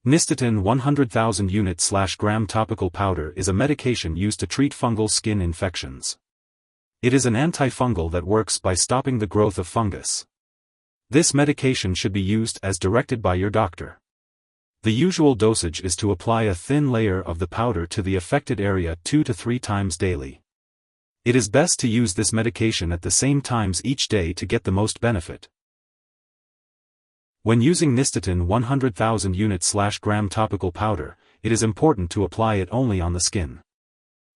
Nystatin 100,000 units/gram topical powder is a medication used to treat fungal skin infections. It is an antifungal that works by stopping the growth of fungus. This medication should be used as directed by your doctor. The usual dosage is to apply a thin layer of the powder to the affected area 2 to 3 times daily. It is best to use this medication at the same times each day to get the most benefit. When using Nystatin 100,000 units/gram topical powder, it is important to apply it only on the skin.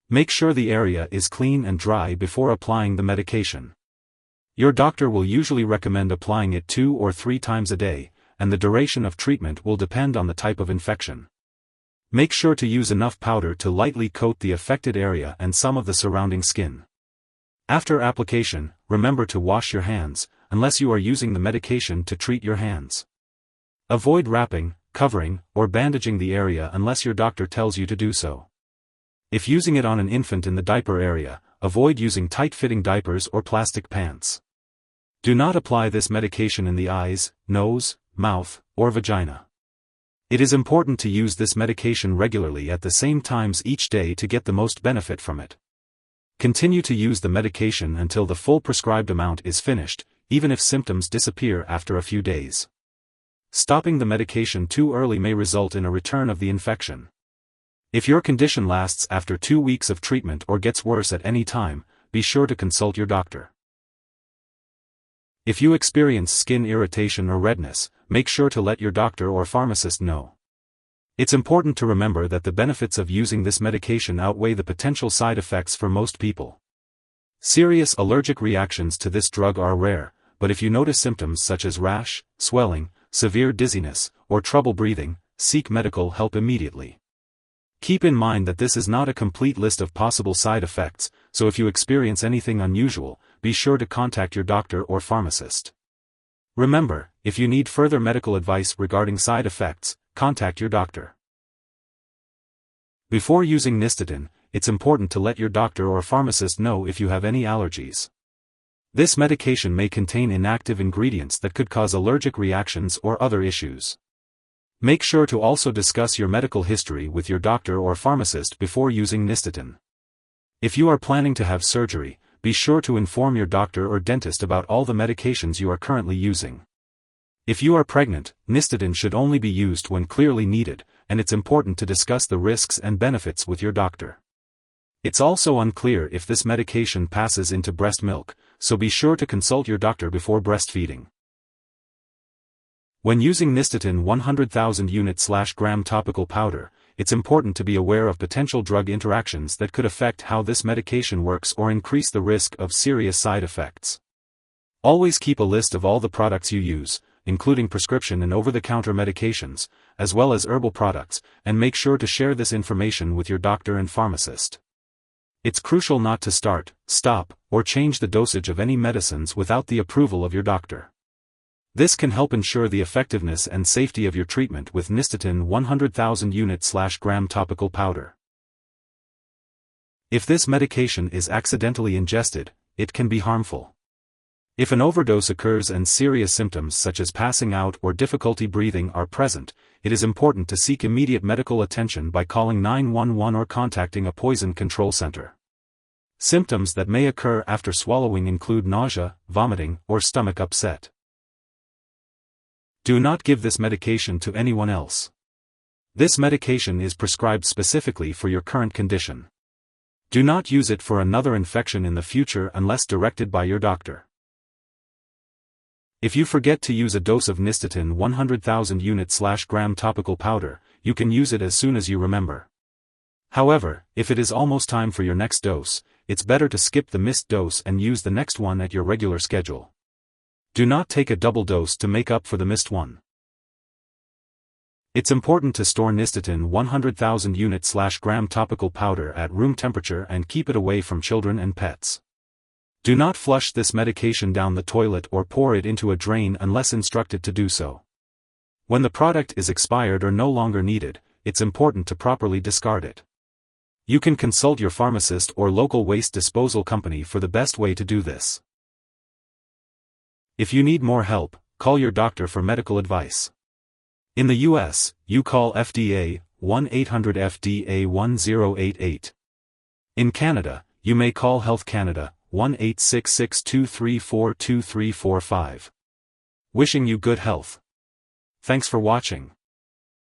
Make sure the area is clean and dry before applying the medication. Your doctor will usually recommend applying it 2 or 3 times a day, and the duration of treatment will depend on the type of infection. Make sure to use enough powder to lightly coat the affected area and some of the surrounding skin. After application, remember to wash your hands, unless you are using the medication to treat your hands. Avoid wrapping, covering, or bandaging the area unless your doctor tells you to do so. If using it on an infant in the diaper area, avoid using tight-fitting diapers or plastic pants. Do not apply this medication in the eyes, nose, mouth, or vagina. It is important to use this medication regularly at the same times each day to get the most benefit from it. Continue to use the medication until the full prescribed amount is finished, even if symptoms disappear after a few days. Stopping the medication too early may result in a return of the infection. If your condition lasts after 2 weeks of treatment or gets worse at any time, be sure to consult your doctor. If you experience skin irritation or redness, make sure to let your doctor or pharmacist know. It's important to remember that the benefits of using this medication outweigh the potential side effects for most people. Serious allergic reactions to this drug are rare, but if you notice symptoms such as rash, swelling, severe dizziness, or trouble breathing, seek medical help immediately. Keep in mind that this is not a complete list of possible side effects, so if you experience anything unusual, be sure to contact your doctor or pharmacist. Remember, if you need further medical advice regarding side effects, contact your doctor. Before using Nystatin, it's important to let your doctor or pharmacist know if you have any allergies. This medication may contain inactive ingredients that could cause allergic reactions or other issues. Make sure to also discuss your medical history with your doctor or pharmacist before using Nystatin. If you are planning to have surgery, be sure to inform your doctor or dentist about all the medications you are currently using. If you are pregnant, Nystatin should only be used when clearly needed, and it's important to discuss the risks and benefits with your doctor. It's also unclear if this medication passes into breast milk, so be sure to consult your doctor before breastfeeding. When using Nystatin 100,000 units/gram topical powder, it's important to be aware of potential drug interactions that could affect how this medication works or increase the risk of serious side effects. Always keep a list of all the products you use, including prescription and over-the-counter medications, as well as herbal products, and make sure to share this information with your doctor and pharmacist. It's crucial not to start, stop, or change the dosage of any medicines without the approval of your doctor. This can help ensure the effectiveness and safety of your treatment with Nystatin 100,000 units/gram topical powder. If this medication is accidentally ingested, it can be harmful. If an overdose occurs and serious symptoms such as passing out or difficulty breathing are present, it is important to seek immediate medical attention by calling 911 or contacting a poison control center. Symptoms that may occur after swallowing include nausea, vomiting, or stomach upset. Do not give this medication to anyone else. This medication is prescribed specifically for your current condition. Do not use it for another infection in the future unless directed by your doctor. If you forget to use a dose of Nystatin 100,000 units/gram topical powder, you can use it as soon as you remember. However, if it is almost time for your next dose, it's better to skip the missed dose and use the next one at your regular schedule. Do not take a double dose to make up for the missed one. It's important to store Nystatin 100,000 units/gram topical powder at room temperature and keep it away from children and pets. Do not flush this medication down the toilet or pour it into a drain unless instructed to do so. When the product is expired or no longer needed, it's important to properly discard it. You can consult your pharmacist or local waste disposal company for the best way to do this. If you need more help, call your doctor for medical advice. In the US, you call FDA 1-800-FDA-1088. In Canada, you may call Health Canada 1-866-234-2345. Wishing you good health. Thanks for watching.